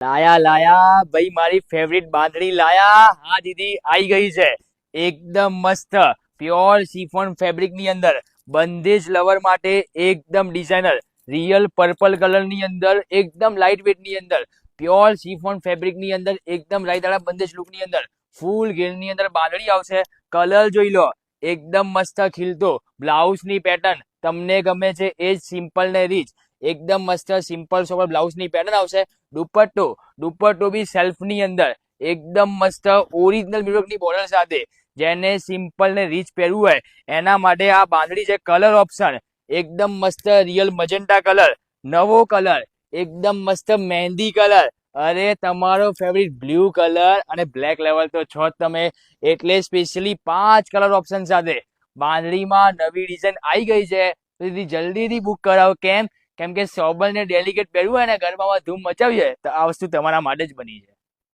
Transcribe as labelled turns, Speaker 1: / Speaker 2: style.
Speaker 1: લાયા લાયા ભાઈ, મારી ફેવરિટ બાંધણી લાયા. હા દીદી, આવી ગઈ છે. એકદમ મસ્ત પ્યોર શિફોન ફેબ્રિક ની અંદર બંધેજ લવર માટે એકદમ ડિઝાઇનર રિયલ પર્પલ કલર ની અંદર એકદમ લાઇટ વેટ ની અંદર પ્યોર શિફોન ફેબ્રિક ની અંદર એકદમ લાઇટ વાળા બંધેજ લુક ની અંદર ફૂલ ઘેર ની અંદર બાંધણી આવશે. કલર જોઈ લો, એકદમ મસ્ત ખીલતો. બ્લાઉઝ ની પેટર્ન તમને ગમે છે એ જ સિમ્પલ ને રીચ એકદમ મસ્ત સિમ્પલ સોબર બ્લાઉઝ ની પેટર્ન આવશે. દુપટ્ટો દુપટ્ટો બી સેલ્ફ ની અંદર એકદમ મસ્ત ઓરિજિનલ મિરર ની બોર્ડર સાથે, જેને સિમ્પલ ને રીચ પહેરવું હોય એના માટે આ બાંધણી છે. કલર ઓપ્શન એકદમ મસ્ત રિયલ મજેન્ટા કલર, નવો કલર એકદમ મસ્ત મહેંદી કલર, અરે તમારો ફેવરિટ બ્લુ કલર અને બ્લેક લેવલ તો છો જ તમે, એટલે સ્પેશિયલી 5 કલર ઓપ્શન સાથે બાંધણીમાં નવી ડિઝાઇન આવી ગઈ છે. તો જલ્દીથી બુક કરાવો. કેમ? કેમ કે સોબર ને ડેલિકેટ પહેરવું હોય ને, ગરબામાં ધૂમ મચાવી હોય તો આ વસ્તુ તમારા માટે જ બની છે.